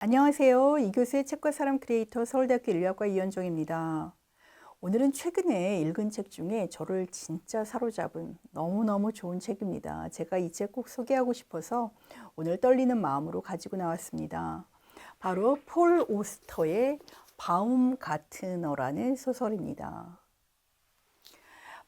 안녕하세요. 이 교수의 책과 사람 크리에이터 서울대학교 인류학과 이현정입니다. 오늘은 최근에 읽은 책 중에 저를 진짜 사로잡은 너무너무 좋은 책입니다. 제가 이 책 꼭 소개하고 싶어서 오늘 떨리는 마음으로 가지고 나왔습니다. 바로 폴 오스터의 바움가트너라는 소설입니다.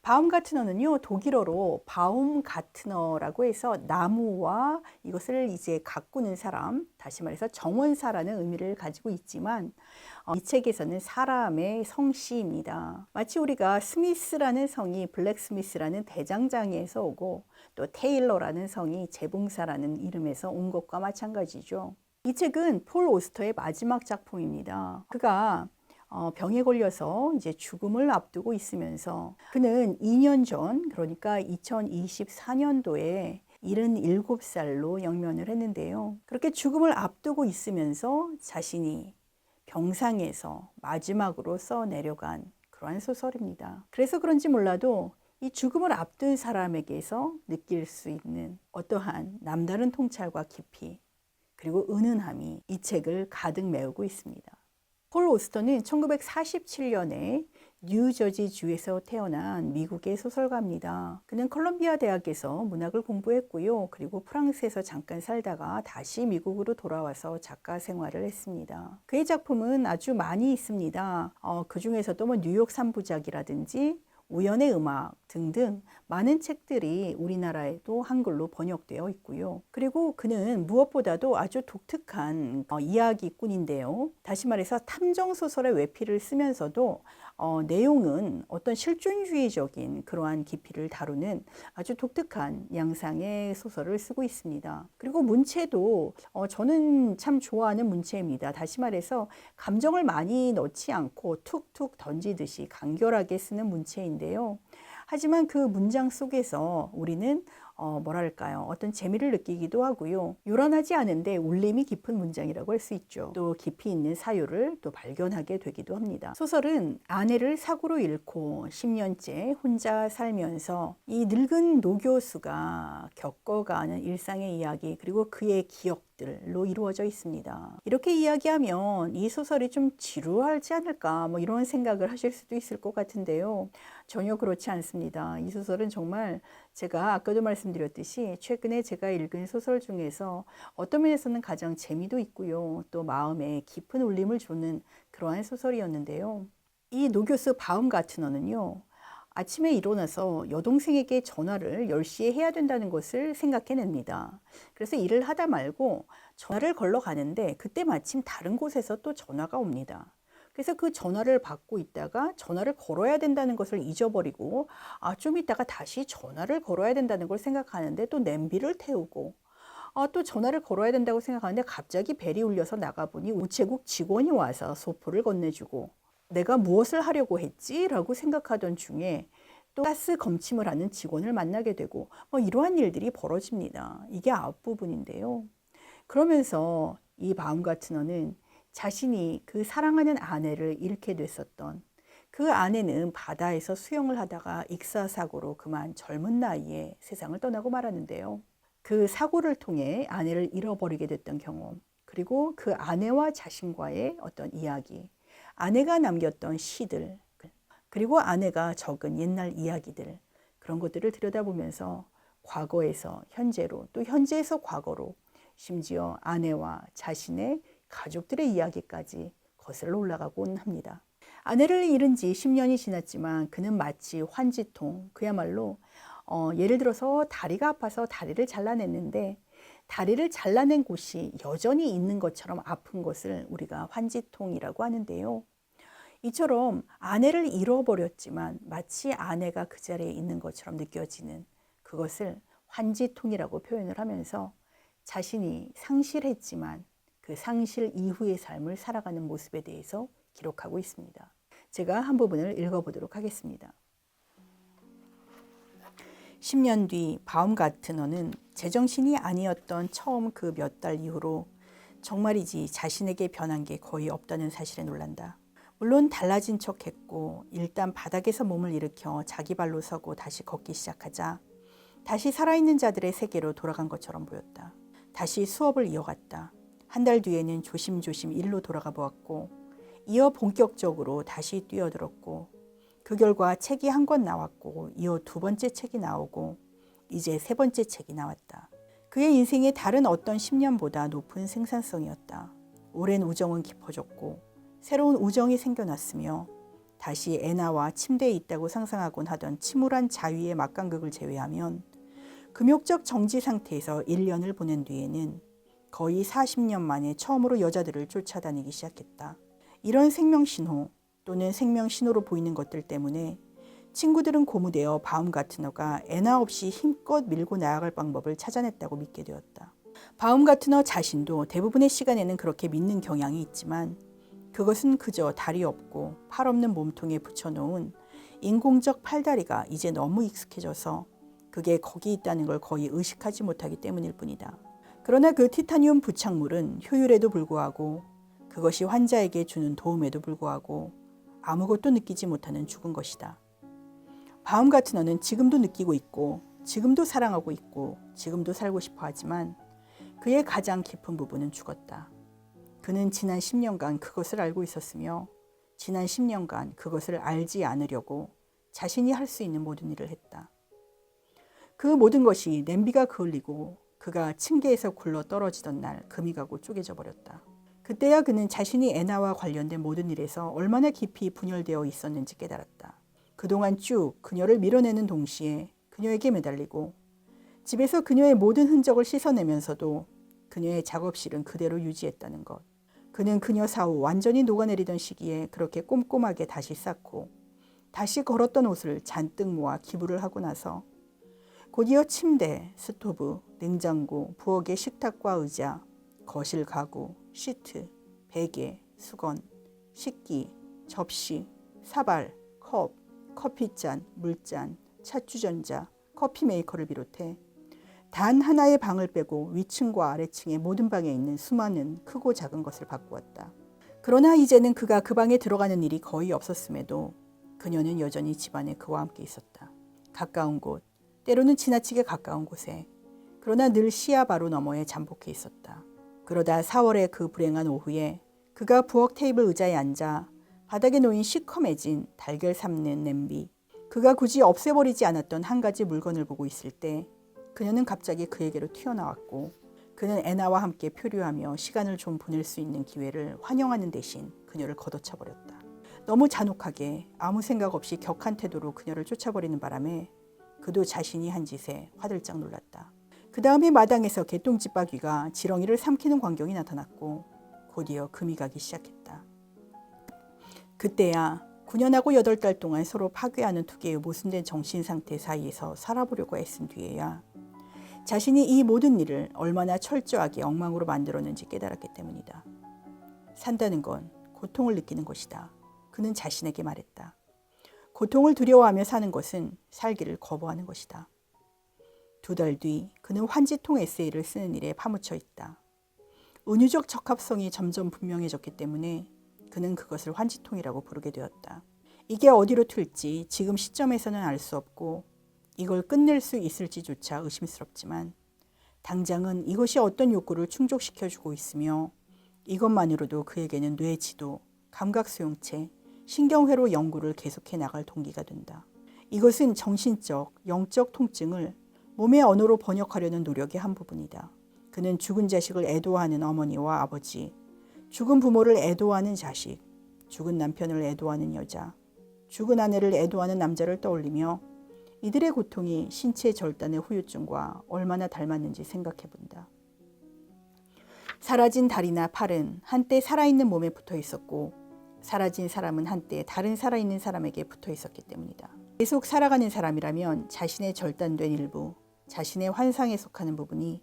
바움가트너는요, 독일어로 바움가트너라고 해서 나무와 이것을 이제 가꾸는 사람, 다시 말해서 정원사라는 의미를 가지고 있지만 이 책에서는 사람의 성씨입니다. 마치 우리가 스미스라는 성이 블랙스미스라는 대장장이에서 오고 또 테일러라는 성이 재봉사라는 이름에서 온 것과 마찬가지죠. 이 책은 폴 오스터의 마지막 작품입니다. 그가 병에 걸려서 이제 죽음을 앞두고 있으면서 그는 2년 전, 그러니까 2024년도에 77살로 영면을 했는데요. 그렇게 죽음을 앞두고 있으면서 자신이 병상에서 마지막으로 써내려간 그러한 소설입니다. 그래서 그런지 몰라도 이 죽음을 앞둔 사람에게서 느낄 수 있는 어떠한 남다른 통찰과 깊이 그리고 은은함이 이 책을 가득 메우고 있습니다. 폴 오스터는 1947년에 뉴저지주에서 태어난 미국의 소설가입니다. 그는 컬럼비아 대학에서 문학을 공부했고요. 그리고 프랑스에서 잠깐 살다가 다시 미국으로 돌아와서 작가 생활을 했습니다. 그의 작품은 아주 많이 있습니다. 그 중에서도 뭐 뉴욕 3부작이라든지 우연의 음악 등등 많은 책들이 우리나라에도 한글로 번역되어 있고요. 그리고 그는 무엇보다도 아주 독특한 이야기꾼인데요. 다시 말해서 탐정소설의 외피를 쓰면서도 내용은 어떤 실존주의적인 그러한 깊이를 다루는 아주 독특한 양상의 소설을 쓰고 있습니다. 그리고 문체도 저는 참 좋아하는 문체입니다. 다시 말해서 감정을 많이 넣지 않고 툭툭 던지듯이 간결하게 쓰는 문체인데요. 하지만 그 문장 속에서 우리는 뭐랄까요, 어떤 재미를 느끼기도 하고요. 요란하지 않은데 울림이 깊은 문장이라고 할 수 있죠. 또 깊이 있는 사유를 또 발견하게 되기도 합니다. 소설은 아내를 사고로 잃고 10년째 혼자 살면서 이 늙은 노교수가 겪어가는 일상의 이야기 그리고 그의 기억들로 이루어져 있습니다. 이렇게 이야기하면 이 소설이 좀 지루하지 않을까 뭐 이런 생각을 하실 수도 있을 것 같은데요. 전혀 그렇지 않습니다. 이 소설은 정말 제가 아까도 말씀드렸듯이 최근에 제가 읽은 소설 중에서 어떤 면에서는 가장 재미도 있고요. 또 마음에 깊은 울림을 주는 그러한 소설이었는데요. 이 노교수 바움가트너는요. 아침에 일어나서 여동생에게 전화를 10시에 해야 된다는 것을 생각해냅니다. 그래서 일을 하다 말고 전화를 걸러 가는데 그때 마침 다른 곳에서 또 전화가 옵니다. 그래서 그 전화를 받고 있다가 전화를 걸어야 된다는 것을 잊어버리고 좀 있다가 다시 전화를 걸어야 된다는 걸 생각하는데 또 냄비를 태우고 또 전화를 걸어야 된다고 생각하는데 갑자기 벨이 울려서 나가보니 우체국 직원이 와서 소포를 건네주고 내가 무엇을 하려고 했지? 라고 생각하던 중에 또 가스 검침을 하는 직원을 만나게 되고 이러한 일들이 벌어집니다. 이게 앞부분인데요. 그러면서 이 바움가트너는 자신이 그 사랑하는 아내를 잃게 됐었던 그 아내는 바다에서 수영을 하다가 익사사고로 그만 젊은 나이에 세상을 떠나고 말았는데요. 그 사고를 통해 아내를 잃어버리게 됐던 경험, 그리고 그 아내와 자신과의 어떤 이야기, 아내가 남겼던 시들, 그리고 아내가 적은 옛날 이야기들, 그런 것들을 들여다보면서 과거에서 현재로 또 현재에서 과거로 심지어 아내와 자신의 가족들의 이야기까지 거슬러 올라가곤 합니다. 아내를 잃은 지 10년이 지났지만 그는 마치 환지통, 그야말로 예를 들어서 다리가 아파서 다리를 잘라냈는데 다리를 잘라낸 곳이 여전히 있는 것처럼 아픈 것을 우리가 환지통이라고 하는데요. 이처럼 아내를 잃어버렸지만 마치 아내가 그 자리에 있는 것처럼 느껴지는 그것을 환지통이라고 표현을 하면서 자신이 상실했지만 그 상실 이후의 삶을 살아가는 모습에 대해서 기록하고 있습니다. 제가 한 부분을 읽어보도록 하겠습니다. 10년 뒤 바움가트너는 제정신이 아니었던 처음 그 몇 달 이후로 정말이지 자신에게 변한 게 거의 없다는 사실에 놀란다. 물론 달라진 척했고 일단 바닥에서 몸을 일으켜 자기 발로 서고 다시 걷기 시작하자 다시 살아있는 자들의 세계로 돌아간 것처럼 보였다. 다시 수업을 이어갔다. 한 달 뒤에는 조심조심 일로 돌아가 보았고 이어 본격적으로 다시 뛰어들었고 그 결과 책이 한 권 나왔고 이어 두 번째 책이 나오고 이제 세 번째 책이 나왔다. 그의 인생의 다른 어떤 10년보다 높은 생산성이었다. 오랜 우정은 깊어졌고 새로운 우정이 생겨났으며 다시 애나와 침대에 있다고 상상하곤 하던 침울한 자위의 막간극을 제외하면 금욕적 정지 상태에서 1년을 보낸 뒤에는 거의 40년 만에 처음으로 여자들을 쫓아다니기 시작했다. 이런 생명신호 또는 생명신호로 보이는 것들 때문에 친구들은 고무되어 바움가트너가 애나 없이 힘껏 밀고 나아갈 방법을 찾아냈다고 믿게 되었다. 바움가트너 자신도 대부분의 시간에는 그렇게 믿는 경향이 있지만 그것은 그저 다리 없고 팔 없는 몸통에 붙여놓은 인공적 팔다리가 이제 너무 익숙해져서 그게 거기 있다는 걸 거의 의식하지 못하기 때문일 뿐이다. 그러나 그 티타늄 부착물은 효율에도 불구하고 그것이 환자에게 주는 도움에도 불구하고 아무것도 느끼지 못하는 죽은 것이다. 바움가트너는 지금도 느끼고 있고 지금도 사랑하고 있고 지금도 살고 싶어 하지만 그의 가장 깊은 부분은 죽었다. 그는 지난 10년간 그것을 알고 있었으며 지난 10년간 그것을 알지 않으려고 자신이 할 수 있는 모든 일을 했다. 그 모든 것이 냄비가 그을리고 그가 층계에서 굴러 떨어지던 날 금이 가고 쪼개져 버렸다. 그때야 그는 자신이 애나와 관련된 모든 일에서 얼마나 깊이 분열되어 있었는지 깨달았다. 그동안 쭉 그녀를 밀어내는 동시에 그녀에게 매달리고 집에서 그녀의 모든 흔적을 씻어내면서도 그녀의 작업실은 그대로 유지했다는 것. 그는 그녀 사후 완전히 녹아내리던 시기에 그렇게 꼼꼼하게 다시 쌓고 다시 걸었던 옷을 잔뜩 모아 기부를 하고 나서 곧이어 침대, 스토브, 냉장고, 부엌의 식탁과 의자, 거실 가구, 시트, 베개, 수건, 식기, 접시, 사발, 컵, 커피잔, 물잔, 찻주전자, 커피 메이커를 비롯해 단 하나의 방을 빼고 위층과 아래층의 모든 방에 있는 수많은 크고 작은 것을 바꾸었다. 그러나 이제는 그가 그 방에 들어가는 일이 거의 없었음에도 그녀는 여전히 집안에 그와 함께 있었다. 가까운 곳, 때로는 지나치게 가까운 곳에, 그러나 늘 시야 바로 너머에 잠복해 있었다. 그러다 4월의 그 불행한 오후에 그가 부엌 테이블 의자에 앉아 바닥에 놓인 시커매진 달걀 삶는 냄비, 그가 굳이 없애버리지 않았던 한 가지 물건을 보고 있을 때 그녀는 갑자기 그에게로 튀어나왔고 그는 애나와 함께 표류하며 시간을 좀 보낼 수 있는 기회를 환영하는 대신 그녀를 걷어차버렸다. 너무 잔혹하게 아무 생각 없이 격한 태도로 그녀를 쫓아버리는 바람에 그도 자신이 한 짓에 화들짝 놀랐다. 그 다음에 마당에서 개똥집바귀가 지렁이를 삼키는 광경이 나타났고 곧이어 금이 가기 시작했다. 그때야 9년하고 8달 동안 서로 파괴하는 두 개의 모순된 정신상태 사이에서 살아보려고 애쓴 뒤에야 자신이 이 모든 일을 얼마나 철저하게 엉망으로 만들었는지 깨달았기 때문이다. 산다는 건 고통을 느끼는 것이다. 그는 자신에게 말했다. 고통을 두려워하며 사는 것은 살기를 거부하는 것이다. 2달 뒤 그는 환지통 에세이를 쓰는 일에 파묻혀 있다. 은유적 적합성이 점점 분명해졌기 때문에 그는 그것을 환지통이라고 부르게 되었다. 이게 어디로 튈지 지금 시점에서는 알 수 없고 이걸 끝낼 수 있을지조차 의심스럽지만 당장은 이것이 어떤 욕구를 충족시켜주고 있으며 이것만으로도 그에게는 뇌지도, 감각수용체, 신경회로 연구를 계속해 나갈 동기가 된다. 이것은 정신적, 영적 통증을 몸의 언어로 번역하려는 노력의 한 부분이다. 그는 죽은 자식을 애도하는 어머니와 아버지, 죽은 부모를 애도하는 자식, 죽은 남편을 애도하는 여자, 죽은 아내를 애도하는 남자를 떠올리며 이들의 고통이 신체 절단의 후유증과 얼마나 닮았는지 생각해 본다. 사라진 다리나 팔은 한때 살아있는 몸에 붙어 있었고 사라진 사람은 한때 다른 살아있는 사람에게 붙어 있었기 때문이다. 계속 살아가는 사람이라면 자신의 절단된 일부, 자신의 환상에 속하는 부분이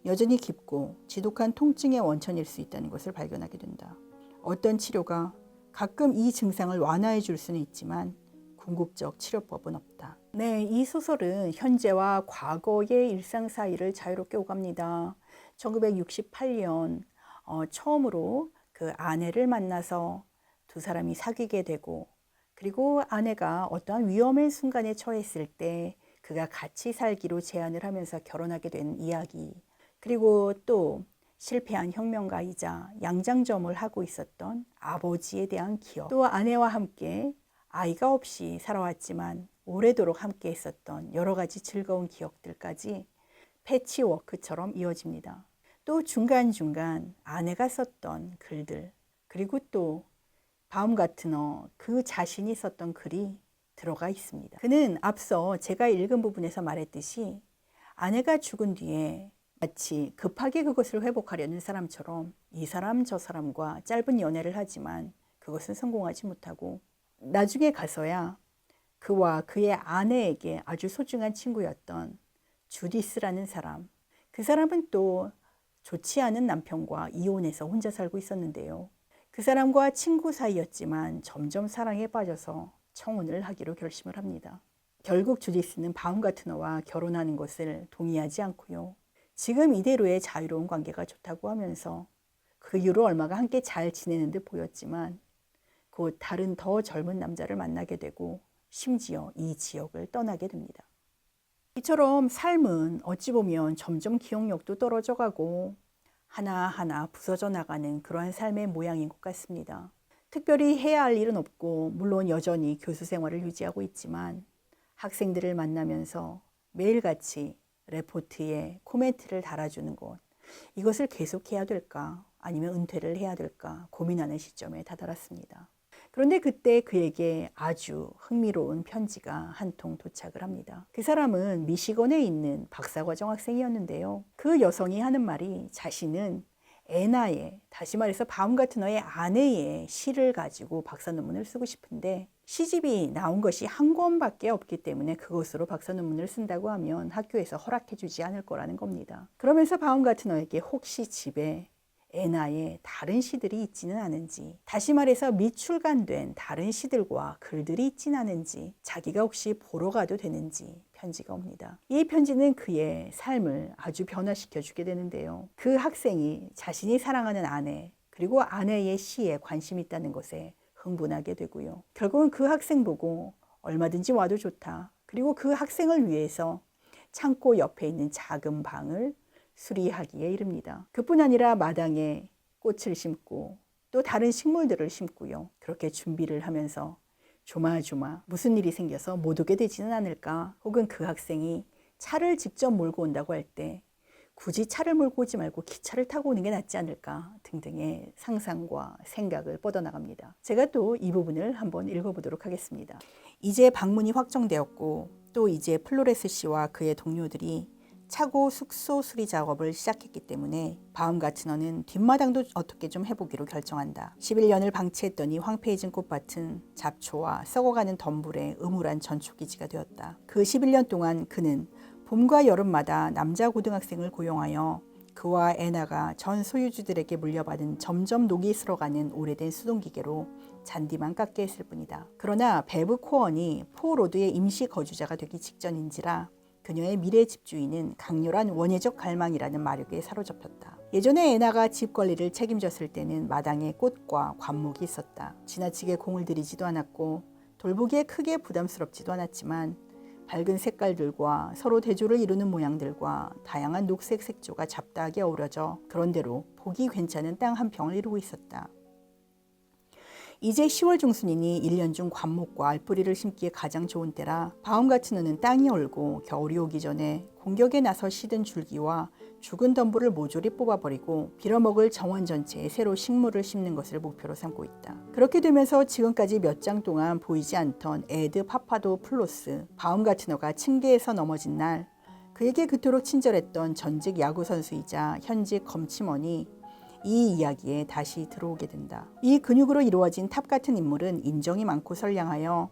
여전히 깊고 지독한 통증의 원천일 수 있다는 것을 발견하게 된다. 어떤 치료가 가끔 이 증상을 완화해 줄 수는 있지만 궁극적 치료법은 없다. 네, 이 소설은 현재와 과거의 일상 사이를 자유롭게 오갑니다. 1968년 처음으로 그 아내를 만나서 두 사람이 사귀게 되고 그리고 아내가 어떠한 위험한 순간에 처했을 때 그가 같이 살기로 제안을 하면서 결혼하게 된 이야기. 그리고 또 실패한 혁명가이자 양장점을 하고 있었던 아버지에 대한 기억, 또 아내와 함께 아이가 없이 살아왔지만 오래도록 함께 했었던 여러 가지 즐거운 기억들까지 패치워크처럼 이어집니다. 또 중간중간 아내가 썼던 글들, 그리고 또 바움가트너 그 자신이 썼던 글이 들어가 있습니다. 그는 앞서 제가 읽은 부분에서 말했듯이 아내가 죽은 뒤에 마치 급하게 그것을 회복하려는 사람처럼 이 사람 저 사람과 짧은 연애를 하지만 그것은 성공하지 못하고 나중에 가서야 그와 그의 아내에게 아주 소중한 친구였던 주디스라는 사람, 그 사람은 또 좋지 않은 남편과 이혼해서 혼자 살고 있었는데요. 그 사람과 친구 사이였지만 점점 사랑에 빠져서 청혼을 하기로 결심을 합니다. 결국 주디스는 바움가트너와 결혼하는 것을 동의하지 않고요. 지금 이대로의 자유로운 관계가 좋다고 하면서 그 이후로 얼마가 함께 잘 지내는 듯 보였지만 곧 다른 더 젊은 남자를 만나게 되고 심지어 이 지역을 떠나게 됩니다. 이처럼 삶은 어찌 보면 점점 기억력도 떨어져 가고 하나하나 부서져 나가는 그러한 삶의 모양인 것 같습니다. 특별히 해야 할 일은 없고 물론 여전히 교수 생활을 유지하고 있지만 학생들을 만나면서 매일같이 레포트에 코멘트를 달아주는 것, 이것을 계속해야 될까 아니면 은퇴를 해야 될까 고민하는 시점에 다다랐습니다. 그런데 그때 그에게 아주 흥미로운 편지가 한 통 도착을 합니다. 그 사람은 미시건에 있는 박사과정 학생이었는데요. 그 여성이 하는 말이 자신은 애나의, 다시 말해서 바움가트너의 아내의 시를 가지고 박사 논문을 쓰고 싶은데 시집이 나온 것이 한 권밖에 없기 때문에 그것으로 박사 논문을 쓴다고 하면 학교에서 허락해 주지 않을 거라는 겁니다. 그러면서 바움가트너에게 혹시 집에 애나의 다른 시들이 있지는 않은지, 다시 말해서 미출간된 다른 시들과 글들이 있지는 않은지, 자기가 혹시 보러 가도 되는지 편지가 옵니다. 이 편지는 그의 삶을 아주 변화시켜 주게 되는데요. 그 학생이 자신이 사랑하는 아내, 그리고 아내의 시에 관심이 있다는 것에 흥분하게 되고요. 결국은 그 학생 보고 얼마든지 와도 좋다. 그리고 그 학생을 위해서 창고 옆에 있는 작은 방을 수리하기에 이릅니다. 그뿐 아니라 마당에 꽃을 심고 또 다른 식물들을 심고요. 그렇게 준비를 하면서 조마조마 무슨 일이 생겨서 못 오게 되지는 않을까, 혹은 그 학생이 차를 직접 몰고 온다고 할 때 굳이 차를 몰고 오지 말고 기차를 타고 오는 게 낫지 않을까 등등의 상상과 생각을 뻗어나갑니다. 제가 또 이 부분을 한번 읽어보도록 하겠습니다. 이제 방문이 확정되었고 또 이제 플로레스 씨와 그의 동료들이 차고 숙소 수리 작업을 시작했기 때문에 바움가트너는 뒷마당도 어떻게 좀 해보기로 결정한다. 11년을 방치했더니 황폐해진 꽃밭은 잡초와 썩어가는 덤불의 음울한 전초기지가 되었다. 그 11년 동안 그는 봄과 여름마다 남자 고등학생을 고용하여 그와 애나가 전 소유주들에게 물려받은 점점 녹이 슬어가는 오래된 수동기계로 잔디만 깎게 했을 뿐이다. 그러나 베브 코언이 포로드의 임시 거주자가 되기 직전인지라 그녀의 미래 집주인은 강렬한 원예적 갈망이라는 마력에 사로잡혔다. 예전에 애나가 집 관리를 책임졌을 때는 마당에 꽃과 관목이 있었다. 지나치게 공을 들이지도 않았고 돌보기에 크게 부담스럽지도 않았지만 밝은 색깔들과 서로 대조를 이루는 모양들과 다양한 녹색 색조가 잡다하게 어우러져 그런대로 보기 괜찮은 땅 한 평을 이루고 있었다. 이제 10월 중순이니 1년 중 관목과 알뿌리를 심기에 가장 좋은 때라 바움가트너는 땅이 얼고 겨울이 오기 전에 공격에 나서 시든 줄기와 죽은 덤불을 모조리 뽑아버리고 빌어먹을 정원 전체에 새로 식물을 심는 것을 목표로 삼고 있다. 그렇게 되면서 지금까지 몇 장 동안 보이지 않던 에드 파파도플로스, 바움가트너가 층계에서 넘어진 날 그에게 그토록 친절했던 전직 야구선수이자 현직 검침원이 이 이야기에 다시 들어오게 된다. 이 근육으로 이루어진 탑 같은 인물은 인정이 많고 선량하여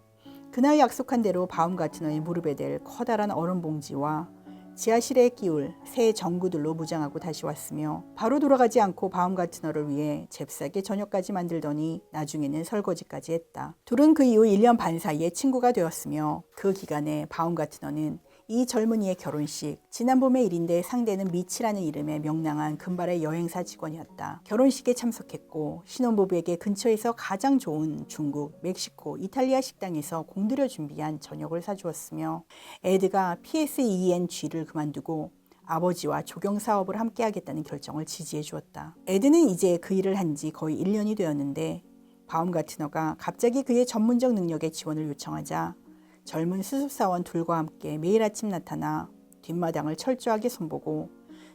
그날 약속한 대로 바움가트너의 무릎에 댈 커다란 얼음 봉지와 지하실에 끼울 새 전구들로 무장하고 다시 왔으며 바로 돌아가지 않고 바움가트너를 위해 잽싸게 저녁까지 만들더니 나중에는 설거지까지 했다. 둘은 그 이후 1년 반 사이에 친구가 되었으며 그 기간에 바움가트너는 이 젊은이의 결혼식, 지난 봄의 일인데 상대는 미치라는 이름의 명랑한 금발의 여행사 직원이었다. 결혼식에 참석했고 신혼부부에게 근처에서 가장 좋은 중국, 멕시코, 이탈리아 식당에서 공들여 준비한 저녁을 사주었으며 에드가 PSENG를 그만두고 아버지와 조경 사업을 함께 하겠다는 결정을 지지해 주었다. 에드는 이제 그 일을 한 지 거의 1년이 되었는데 바움가트너가 갑자기 그의 전문적 능력의 지원을 요청하자 젊은 수습사원 둘과 함께 매일 아침 나타나 뒷마당을 철저하게 손보고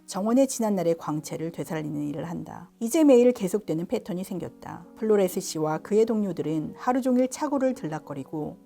정원의 지난날의 광채를 되살리는 일을 한다. 이제 매일 계속되는 패턴이 생겼다. 플로레스 씨와 그의 동료들은 하루 종일 차고를 들락거리고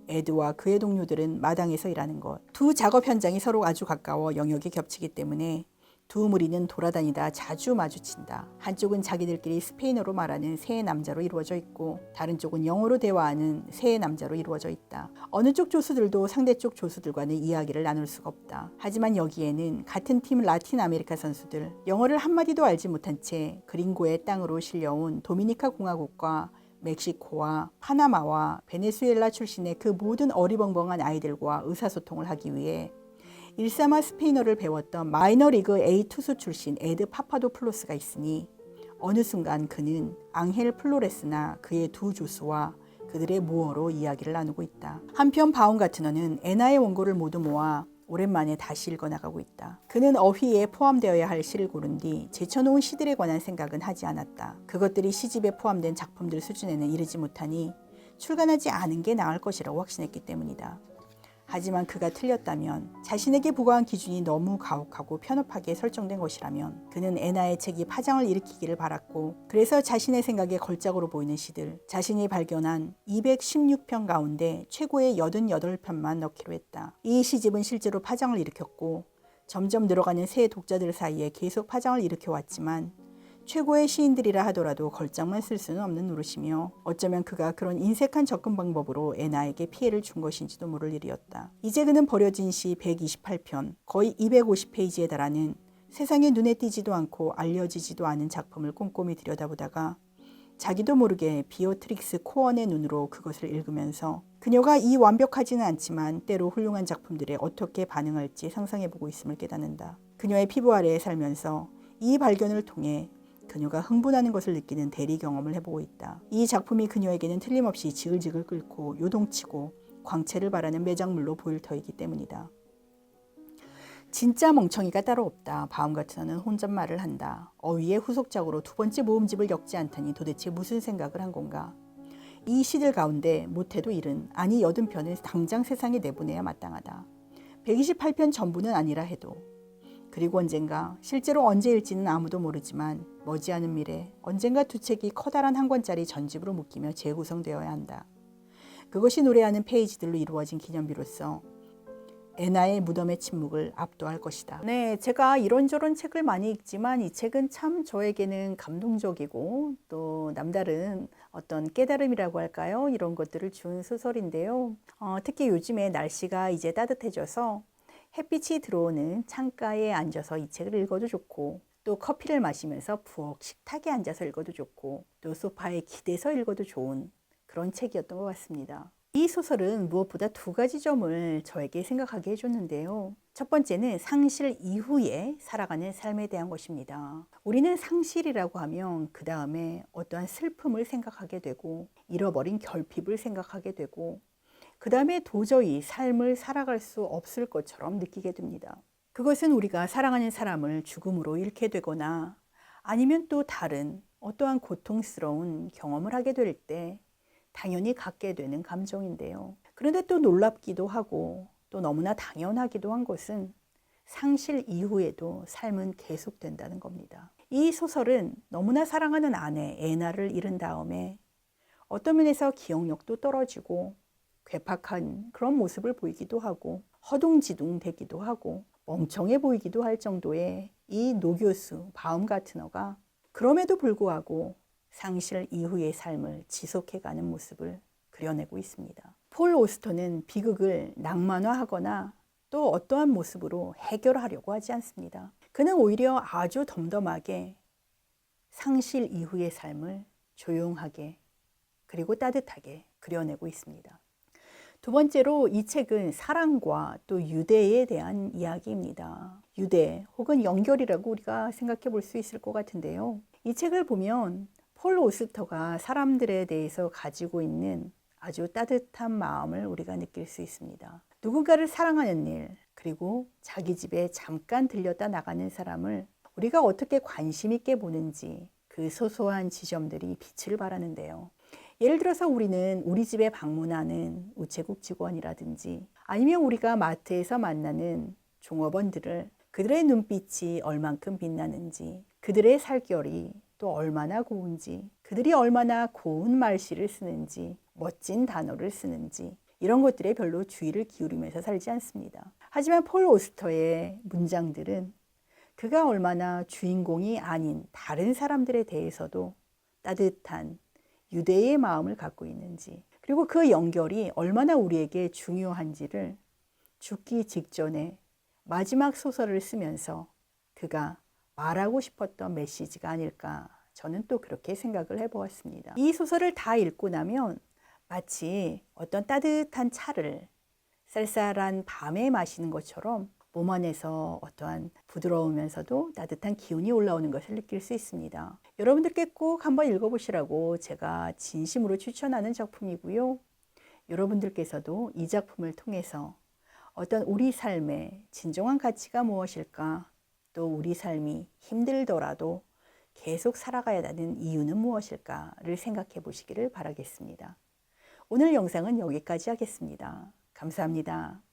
에드와 그의 동료들은 마당에서 일하는 것. 두 작업 현장이 서로 아주 가까워 영역이 겹치기 때문에 두 무리는 돌아다니다 자주 마주친다. 한쪽은 자기들끼리 스페인어로 말하는 세 남자로 이루어져 있고 다른 쪽은 영어로 대화하는 세 남자로 이루어져 있다. 어느 쪽 조수들도 상대쪽 조수들과는 이야기를 나눌 수가 없다. 하지만 여기에는 같은 팀 라틴 아메리카 선수들, 영어를 한마디도 알지 못한 채 그린고의 땅으로 실려온 도미니카 공화국과 멕시코와 파나마와 베네수엘라 출신의 그 모든 어리벙벙한 아이들과 의사소통을 하기 위해 일삼아 스페인어를 배웠던 마이너리그 A 투수 출신 에드 파파도플로스가 있으니 어느 순간 그는 앙헬 플로레스나 그의 두 조수와 그들의 모어로 이야기를 나누고 있다. 한편 바움가트너는 에나의 원고를 모두 모아 오랜만에 다시 읽어나가고 있다. 그는 어휘에 포함되어야 할 시를 고른 뒤 제쳐놓은 시들에 관한 생각은 하지 않았다. 그것들이 시집에 포함된 작품들 수준에는 이르지 못하니 출간하지 않은 게 나을 것이라고 확신했기 때문이다. 하지만 그가 틀렸다면, 자신에게 부과한 기준이 너무 가혹하고 편협하게 설정된 것이라면 그는 에나의 책이 파장을 일으키기를 바랐고, 그래서 자신의 생각에 걸작으로 보이는 시들, 자신이 발견한 216편 가운데 최고의 88편만 넣기로 했다. 이 시집은 실제로 파장을 일으켰고 점점 늘어가는 새 독자들 사이에 계속 파장을 일으켜왔지만 최고의 시인들이라 하더라도 걸작만 쓸 수는 없는 노릇이며 어쩌면 그가 그런 인색한 접근 방법으로 에나에게 피해를 준 것인지도 모를 일이었다. 이제 그는 버려진 시 128편, 거의 250페이지에 달하는 세상에 눈에 띄지도 않고 알려지지도 않은 작품을 꼼꼼히 들여다보다가 자기도 모르게 비오트릭스 코언의 눈으로 그것을 읽으면서 그녀가 이 완벽하지는 않지만 때로 훌륭한 작품들에 어떻게 반응할지 상상해보고 있음을 깨닫는다. 그녀의 피부 아래에 살면서 이 발견을 통해 그녀가 흥분하는 것을 느끼는 대리 경험을 해보고 있다. 이 작품이 그녀에게는 틀림없이 지글지글 끓고 요동치고 광채를 바라는 매작물로 보일 터이기 때문이다. 진짜 멍청이가 따로 없다. 바움가트너는 혼잣말을 한다. 어휘의 후속작으로 두 번째 모음집을 엮지 않다니 도대체 무슨 생각을 한 건가. 이 시들 가운데 못해도 70, 아니 80편을 당장 세상에 내보내야 마땅하다. 128편 전부는 아니라 해도. 그리고 언젠가, 실제로 언제일지는 아무도 모르지만 머지않은 미래 언젠가 두 책이 커다란 한 권짜리 전집으로 묶이며 재구성되어야 한다. 그것이 노래하는 페이지들로 이루어진 기념비로서 에나의 무덤의 침묵을 압도할 것이다. 네, 제가 이런저런 책을 많이 읽지만 이 책은 참 저에게는 감동적이고 또 남다른 어떤 깨달음이라고 할까요? 이런 것들을 준 소설인데요. 특히 요즘에 날씨가 이제 따뜻해져서 햇빛이 들어오는 창가에 앉아서 이 책을 읽어도 좋고, 또 커피를 마시면서 부엌 식탁에 앉아서 읽어도 좋고, 또 소파에 기대서 읽어도 좋은 그런 책이었던 것 같습니다. 이 소설은 무엇보다 두 가지 점을 저에게 생각하게 해줬는데요. 첫 번째는 상실 이후에 살아가는 삶에 대한 것입니다. 우리는 상실이라고 하면 그 다음에 어떠한 슬픔을 생각하게 되고 잃어버린 결핍을 생각하게 되고 그 다음에 도저히 삶을 살아갈 수 없을 것처럼 느끼게 됩니다. 그것은 우리가 사랑하는 사람을 죽음으로 잃게 되거나 아니면 또 다른 어떠한 고통스러운 경험을 하게 될 때 당연히 갖게 되는 감정인데요. 그런데 또 놀랍기도 하고 또 너무나 당연하기도 한 것은 상실 이후에도 삶은 계속된다는 겁니다. 이 소설은 너무나 사랑하는 아내 에나를 잃은 다음에 어떤 면에서 기억력도 떨어지고 괴팍한 그런 모습을 보이기도 하고 허둥지둥 되기도 하고 멍청해 보이기도 할 정도의 이 노교수 바움가트너가 그럼에도 불구하고 상실 이후의 삶을 지속해가는 모습을 그려내고 있습니다. 폴 오스터는 비극을 낭만화하거나 또 어떠한 모습으로 해결하려고 하지 않습니다. 그는 오히려 아주 덤덤하게 상실 이후의 삶을 조용하게 그리고 따뜻하게 그려내고 있습니다. 두 번째로 이 책은 사랑과 또 유대에 대한 이야기입니다. 유대 혹은 연결이라고 우리가 생각해 볼 수 있을 것 같은데요. 이 책을 보면 폴 오스터가 사람들에 대해서 가지고 있는 아주 따뜻한 마음을 우리가 느낄 수 있습니다. 누군가를 사랑하는 일, 그리고 자기 집에 잠깐 들렸다 나가는 사람을 우리가 어떻게 관심 있게 보는지 그 소소한 지점들이 빛을 발하는데요. 예를 들어서 우리는 우리 집에 방문하는 우체국 직원이라든지 아니면 우리가 마트에서 만나는 종업원들을 그들의 눈빛이 얼만큼 빛나는지, 그들의 살결이 또 얼마나 고운지, 그들이 얼마나 고운 말씨를 쓰는지, 멋진 단어를 쓰는지 이런 것들에 별로 주의를 기울이면서 살지 않습니다. 하지만 폴 오스터의 문장들은 그가 얼마나 주인공이 아닌 다른 사람들에 대해서도 따뜻한 유대의 마음을 갖고 있는지, 그리고 그 연결이 얼마나 우리에게 중요한지를 죽기 직전에 마지막 소설을 쓰면서 그가 말하고 싶었던 메시지가 아닐까, 저는 또 그렇게 생각을 해보았습니다. 이 소설을 다 읽고 나면 마치 어떤 따뜻한 차를 쌀쌀한 밤에 마시는 것처럼 몸 안에서 어떠한 부드러우면서도 따뜻한 기운이 올라오는 것을 느낄 수 있습니다. 여러분들께 꼭 한번 읽어보시라고 제가 진심으로 추천하는 작품이고요. 여러분들께서도 이 작품을 통해서 어떤 우리 삶의 진정한 가치가 무엇일까? 또 우리 삶이 힘들더라도 계속 살아가야 하는 이유는 무엇일까를 생각해 보시기를 바라겠습니다. 오늘 영상은 여기까지 하겠습니다. 감사합니다.